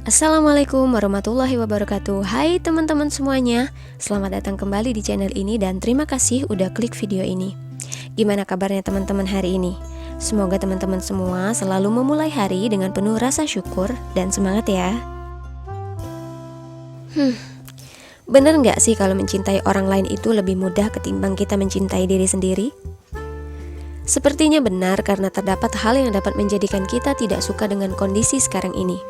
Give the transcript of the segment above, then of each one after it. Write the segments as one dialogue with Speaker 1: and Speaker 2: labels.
Speaker 1: Assalamualaikum warahmatullahi wabarakatuh. Hai teman-teman semuanya, selamat datang kembali di channel ini dan terima kasih udah klik video ini. Gimana kabarnya teman-teman hari ini? Semoga teman-teman semua selalu memulai hari dengan penuh rasa syukur dan semangat ya. Bener nggak sih kalau mencintai orang lain itu lebih mudah ketimbang kita mencintai diri sendiri? Sepertinya benar, karena terdapat hal yang dapat menjadikan kita tidak suka dengan kondisi sekarang ini.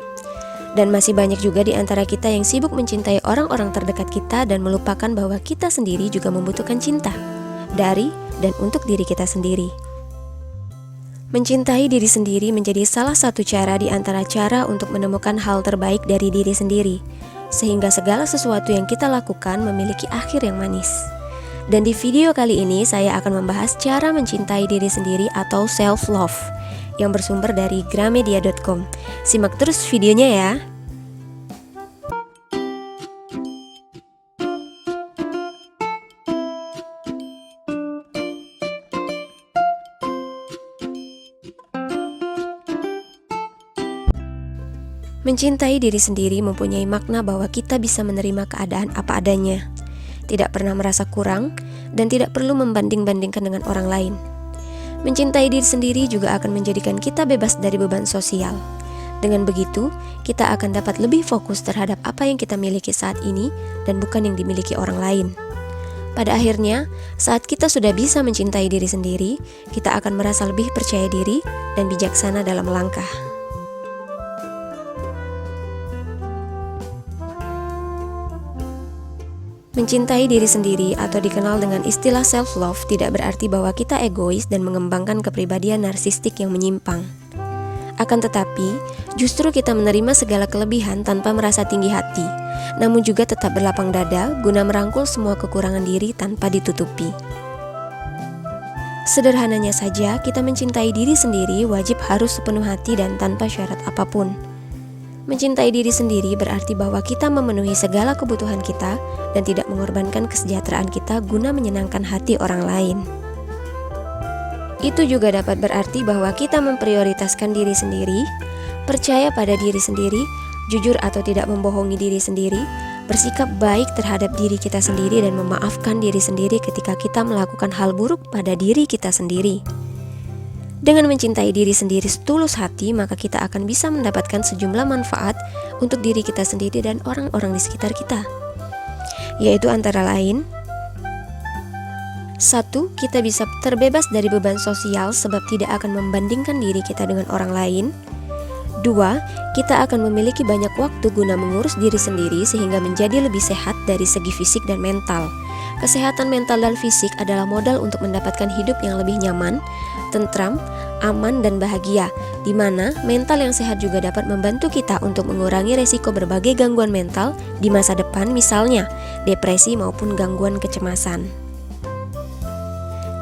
Speaker 1: Dan masih banyak juga di antara kita yang sibuk mencintai orang-orang terdekat kita dan melupakan bahwa kita sendiri juga membutuhkan cinta dari dan untuk diri kita sendiri. Mencintai diri sendiri menjadi salah satu cara di antara cara untuk menemukan hal terbaik dari diri sendiri, sehingga segala sesuatu yang kita lakukan memiliki akhir yang manis. Dan di video kali ini saya akan membahas cara mencintai diri sendiri atau self-love yang bersumber dari gramedia.com. Simak terus videonya ya. Mencintai diri sendiri mempunyai makna bahwa kita bisa menerima keadaan apa adanya, tidak pernah merasa kurang, dan tidak perlu membanding-bandingkan dengan orang lain. Mencintai diri sendiri juga akan menjadikan kita bebas dari beban sosial. Dengan begitu, kita akan dapat lebih fokus terhadap apa yang kita miliki saat ini dan bukan yang dimiliki orang lain. Pada akhirnya, saat kita sudah bisa mencintai diri sendiri, kita akan merasa lebih percaya diri dan bijaksana dalam melangkah. Mencintai diri sendiri atau dikenal dengan istilah self-love tidak berarti bahwa kita egois dan mengembangkan kepribadian narsistik yang menyimpang. Akan tetapi, justru kita menerima segala kelebihan tanpa merasa tinggi hati, namun juga tetap berlapang dada guna merangkul semua kekurangan diri tanpa ditutupi. Sederhananya saja, kita mencintai diri sendiri wajib harus sepenuh hati dan tanpa syarat apapun. Mencintai diri sendiri berarti bahwa kita memenuhi segala kebutuhan kita dan tidak mengorbankan kesejahteraan kita guna menyenangkan hati orang lain. Itu juga dapat berarti bahwa kita memprioritaskan diri sendiri, percaya pada diri sendiri, jujur atau tidak membohongi diri sendiri, bersikap baik terhadap diri kita sendiri dan memaafkan diri sendiri ketika kita melakukan hal buruk pada diri kita sendiri. Dengan mencintai diri sendiri setulus hati, maka kita akan bisa mendapatkan sejumlah manfaat untuk diri kita sendiri dan orang-orang di sekitar kita. Yaitu antara lain: 1. Kita bisa terbebas dari beban sosial sebab tidak akan membandingkan diri kita dengan orang lain. 2. Kita akan memiliki banyak waktu guna mengurus diri sendiri sehingga menjadi lebih sehat dari segi fisik dan mental. Kesehatan mental dan fisik adalah modal untuk mendapatkan hidup yang lebih nyaman, tentram, aman, dan bahagia, di mana mental yang sehat juga dapat membantu kita untuk mengurangi resiko berbagai gangguan mental di masa depan, misalnya depresi maupun gangguan kecemasan.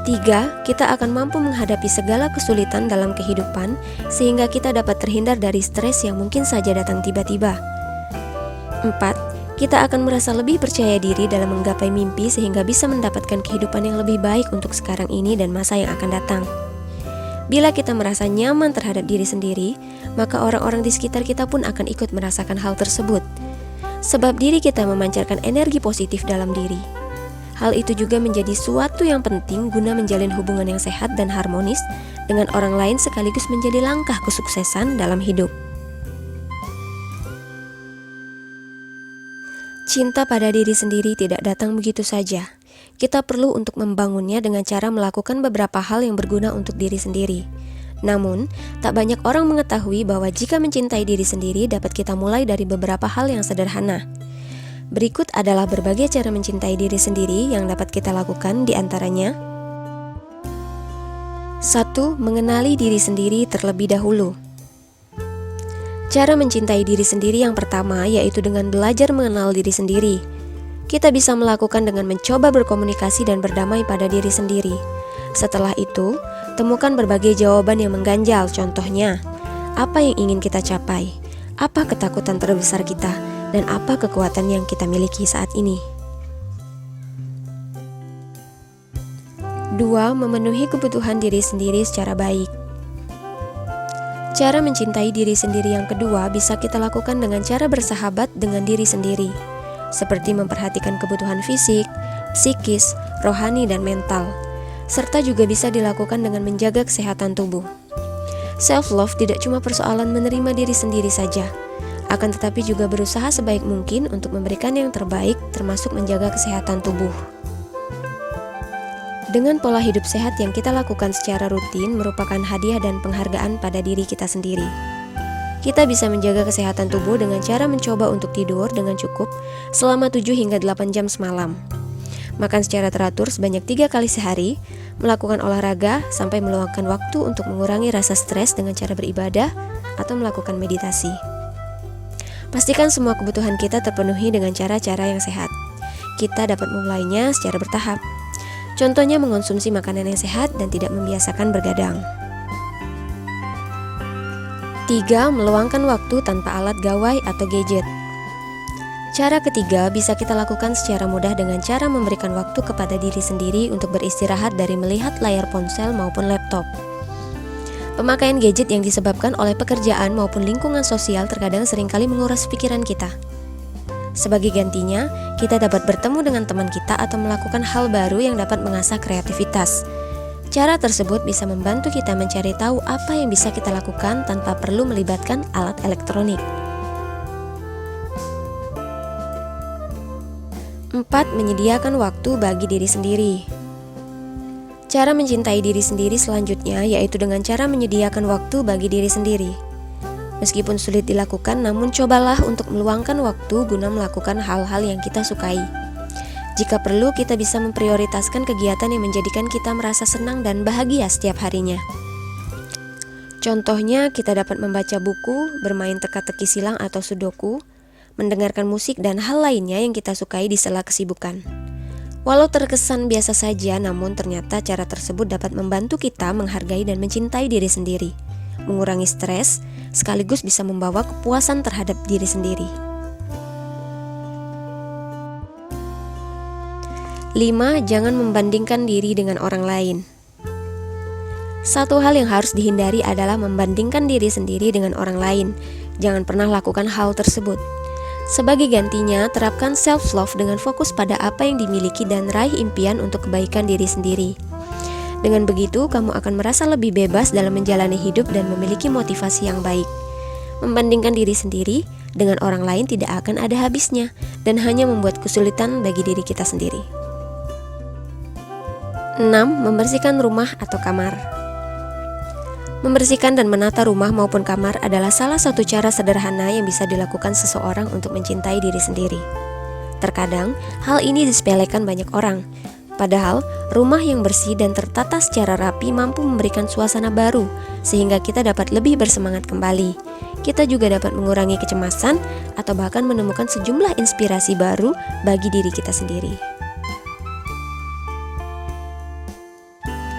Speaker 1: 3. Kita akan mampu menghadapi segala kesulitan dalam kehidupan sehingga kita dapat terhindar dari stres yang mungkin saja datang tiba-tiba. 4. Kita akan merasa lebih percaya diri dalam menggapai mimpi sehingga bisa mendapatkan kehidupan yang lebih baik untuk sekarang ini dan masa yang akan datang. Bila kita merasa nyaman terhadap diri sendiri, maka orang-orang di sekitar kita pun akan ikut merasakan hal tersebut. Sebab diri kita memancarkan energi positif dalam diri. Hal itu juga menjadi suatu yang penting guna menjalin hubungan yang sehat dan harmonis dengan orang lain sekaligus menjadi langkah kesuksesan dalam hidup. Cinta pada diri sendiri tidak datang begitu saja. Kita perlu untuk membangunnya dengan cara melakukan beberapa hal yang berguna untuk diri sendiri. Namun, tak banyak orang mengetahui bahwa jika mencintai diri sendiri dapat kita mulai dari beberapa hal yang sederhana. Berikut adalah berbagai cara mencintai diri sendiri yang dapat kita lakukan, di antaranya: 1. Mengenali diri sendiri terlebih dahulu. Cara mencintai diri sendiri yang pertama yaitu dengan belajar mengenal diri sendiri. Kita bisa melakukan dengan mencoba berkomunikasi dan berdamai pada diri sendiri. Setelah itu, temukan berbagai jawaban yang mengganjal, contohnya, apa yang ingin kita capai, apa ketakutan terbesar kita, dan apa kekuatan yang kita miliki saat ini. 2. Memenuhi kebutuhan diri sendiri secara baik. Cara mencintai diri sendiri yang kedua bisa kita lakukan dengan cara bersahabat dengan diri sendiri, seperti memperhatikan kebutuhan fisik, psikis, rohani, dan mental, serta juga bisa dilakukan dengan menjaga kesehatan tubuh. Self-love tidak cuma persoalan menerima diri sendiri saja, akan tetapi juga berusaha sebaik mungkin untuk memberikan yang terbaik, termasuk menjaga kesehatan tubuh. Dengan pola hidup sehat yang kita lakukan secara rutin merupakan hadiah dan penghargaan pada diri kita sendiri. Kita bisa menjaga kesehatan tubuh dengan cara mencoba untuk tidur dengan cukup selama 7 hingga 8 jam semalam. Makan secara teratur sebanyak 3 kali sehari, melakukan olahraga sampai meluangkan waktu untuk mengurangi rasa stres dengan cara beribadah atau melakukan meditasi. Pastikan semua kebutuhan kita terpenuhi dengan cara-cara yang sehat. Kita dapat memulainya secara bertahap. Contohnya mengonsumsi makanan yang sehat dan tidak membiasakan bergadang. 3. Meluangkan waktu tanpa alat gawai atau gadget. Cara ketiga bisa kita lakukan secara mudah dengan cara memberikan waktu kepada diri sendiri untuk beristirahat dari melihat layar ponsel maupun laptop. Pemakaian gadget yang disebabkan oleh pekerjaan maupun lingkungan sosial terkadang seringkali menguras pikiran kita. Sebagai gantinya, kita dapat bertemu dengan teman kita atau melakukan hal baru yang dapat mengasah kreativitas. Cara tersebut bisa membantu kita mencari tahu apa yang bisa kita lakukan tanpa perlu melibatkan alat elektronik. 4. Menyediakan waktu bagi diri sendiri. Cara mencintai diri sendiri selanjutnya yaitu dengan cara menyediakan waktu bagi diri sendiri. Meskipun sulit dilakukan, namun cobalah untuk meluangkan waktu guna melakukan hal-hal yang kita sukai. Jika perlu, kita bisa memprioritaskan kegiatan yang menjadikan kita merasa senang dan bahagia setiap harinya. Contohnya, kita dapat membaca buku, bermain teka-teki silang atau sudoku, mendengarkan musik, dan hal lainnya yang kita sukai di sela kesibukan. Walau terkesan biasa saja, namun ternyata cara tersebut dapat membantu kita menghargai dan mencintai diri sendiri, mengurangi stres, sekaligus bisa membawa kepuasan terhadap diri sendiri. 5. Jangan membandingkan diri dengan orang lain. Satu hal yang harus dihindari adalah membandingkan diri sendiri dengan orang lain. Jangan pernah lakukan hal tersebut. Sebagai gantinya, terapkan self-love dengan fokus pada apa yang dimiliki dan raih impian untuk kebaikan diri sendiri. Dengan begitu, kamu akan merasa lebih bebas dalam menjalani hidup dan memiliki motivasi yang baik. Membandingkan diri sendiri dengan orang lain tidak akan ada habisnya dan hanya membuat kesulitan bagi diri kita sendiri. 6. Membersihkan rumah atau kamar. Membersihkan dan menata rumah maupun kamar adalah salah satu cara sederhana yang bisa dilakukan seseorang untuk mencintai diri sendiri. Terkadang, hal ini disepelekan banyak orang. Padahal, rumah yang bersih dan tertata secara rapi mampu memberikan suasana baru, sehingga kita dapat lebih bersemangat kembali. Kita juga dapat mengurangi kecemasan atau bahkan menemukan sejumlah inspirasi baru bagi diri kita sendiri.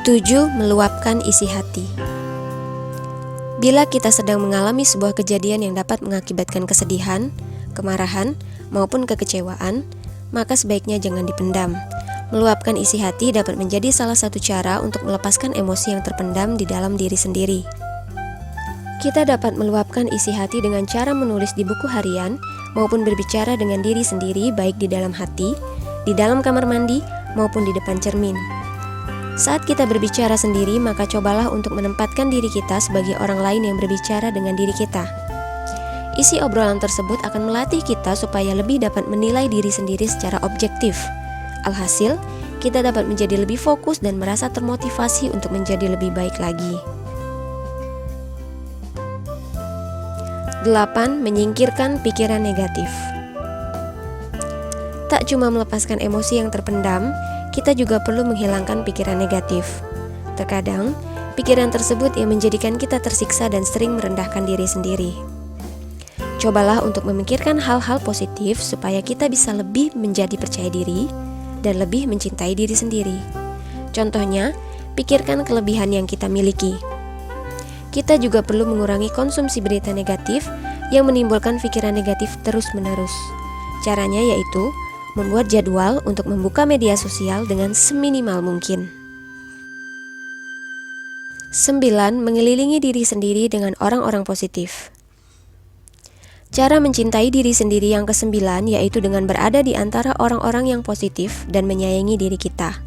Speaker 1: 7. Meluapkan isi hati. Bila kita sedang mengalami sebuah kejadian yang dapat mengakibatkan kesedihan, kemarahan, maupun kekecewaan, maka sebaiknya jangan dipendam. Meluapkan isi hati dapat menjadi salah satu cara untuk melepaskan emosi yang terpendam di dalam diri sendiri. Kita dapat meluapkan isi hati dengan cara menulis di buku harian maupun berbicara dengan diri sendiri baik di dalam hati, di dalam kamar mandi, maupun di depan cermin. Saat kita berbicara sendiri, maka cobalah untuk menempatkan diri kita sebagai orang lain yang berbicara dengan diri kita. Isi obrolan tersebut akan melatih kita supaya lebih dapat menilai diri sendiri secara objektif. Alhasil, kita dapat menjadi lebih fokus dan merasa termotivasi untuk menjadi lebih baik lagi. 8. Menyingkirkan pikiran negatif. Tak cuma melepaskan emosi yang terpendam, kita juga perlu menghilangkan pikiran negatif. Terkadang, pikiran tersebut yang menjadikan kita tersiksa dan sering merendahkan diri sendiri. Cobalah untuk memikirkan hal-hal positif supaya kita bisa lebih menjadi percaya diri dan lebih mencintai diri sendiri. Contohnya, pikirkan kelebihan yang kita miliki. Kita juga perlu mengurangi konsumsi berita negatif yang menimbulkan pikiran negatif terus-menerus. Caranya yaitu membuat jadwal untuk membuka media sosial dengan seminimal mungkin. 9. Mengelilingi diri sendiri dengan orang-orang positif. Cara mencintai diri sendiri yang ke-9 yaitu dengan berada di antara orang-orang yang positif dan menyayangi diri kita.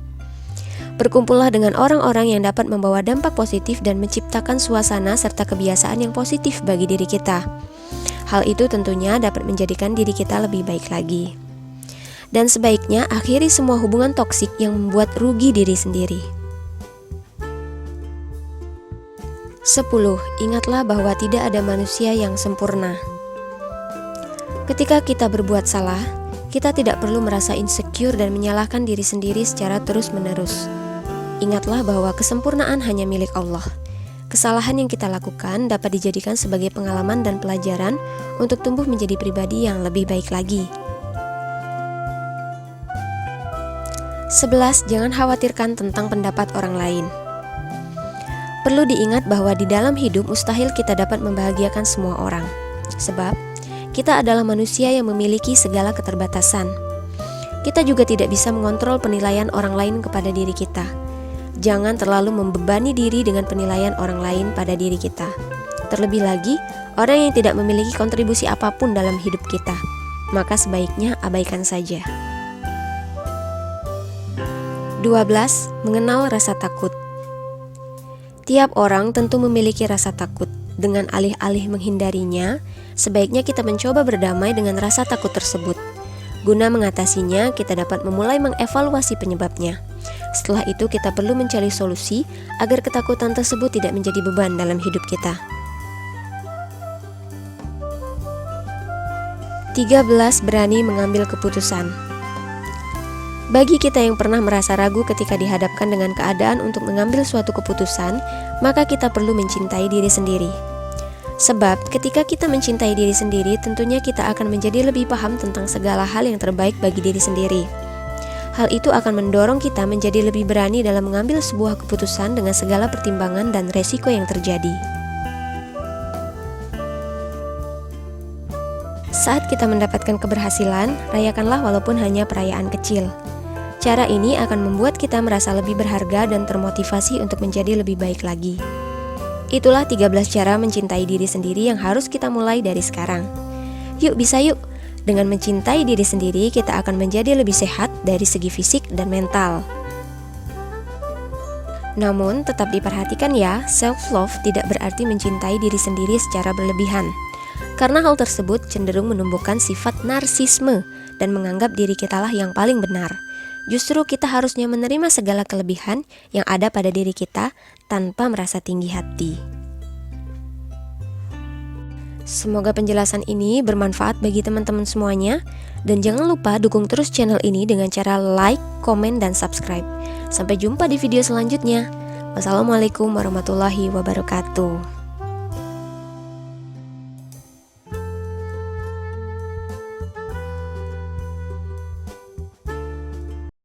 Speaker 1: Berkumpullah dengan orang-orang yang dapat membawa dampak positif dan menciptakan suasana serta kebiasaan yang positif bagi diri kita. Hal itu tentunya dapat menjadikan diri kita lebih baik lagi. Dan sebaiknya akhiri semua hubungan toksik yang membuat rugi diri sendiri. 10. Ingatlah bahwa tidak ada manusia yang sempurna. Ketika kita berbuat salah, kita tidak perlu merasa insecure dan menyalahkan diri sendiri secara terus-menerus. Ingatlah bahwa kesempurnaan hanya milik Allah. Kesalahan yang kita lakukan dapat dijadikan sebagai pengalaman dan pelajaran untuk tumbuh menjadi pribadi yang lebih baik lagi. 11. Jangan khawatirkan tentang pendapat orang lain. Perlu diingat bahwa di dalam hidup mustahil kita dapat membahagiakan semua orang. Sebab, kita adalah manusia yang memiliki segala keterbatasan. Kita juga tidak bisa mengontrol penilaian orang lain kepada diri kita. Jangan terlalu membebani diri dengan penilaian orang lain pada diri kita. Terlebih lagi, orang yang tidak memiliki kontribusi apapun dalam hidup kita, maka sebaiknya abaikan saja. 12. Mengenal rasa takut. Tiap orang tentu memiliki rasa takut. Dengan alih-alih menghindarinya, sebaiknya kita mencoba berdamai dengan rasa takut tersebut. Guna mengatasinya, kita dapat memulai mengevaluasi penyebabnya. Setelah itu, kita perlu mencari solusi agar ketakutan tersebut tidak menjadi beban dalam hidup kita. 13. Berani mengambil keputusan. Bagi kita yang pernah merasa ragu ketika dihadapkan dengan keadaan untuk mengambil suatu keputusan, maka kita perlu mencintai diri sendiri. Sebab ketika kita mencintai diri sendiri, tentunya kita akan menjadi lebih paham tentang segala hal yang terbaik bagi diri sendiri. Hal itu akan mendorong kita menjadi lebih berani dalam mengambil sebuah keputusan dengan segala pertimbangan dan resiko yang terjadi. Saat kita mendapatkan keberhasilan, rayakanlah walaupun hanya perayaan kecil. Cara ini akan membuat kita merasa lebih berharga dan termotivasi untuk menjadi lebih baik lagi. Itulah 13 cara mencintai diri sendiri yang harus kita mulai dari sekarang. Yuk bisa yuk! Dengan mencintai diri sendiri, kita akan menjadi lebih sehat dari segi fisik dan mental. Namun, tetap diperhatikan ya, self-love tidak berarti mencintai diri sendiri secara berlebihan. Karena hal tersebut cenderung menumbuhkan sifat narsisme dan menganggap diri kitalah yang paling benar. Justru kita harusnya menerima segala kelebihan yang ada pada diri kita tanpa merasa tinggi hati. Semoga penjelasan ini bermanfaat bagi teman-teman semuanya. Dan jangan lupa dukung terus channel ini dengan cara like, komen, dan subscribe. Sampai jumpa di video selanjutnya. Wassalamualaikum warahmatullahi wabarakatuh.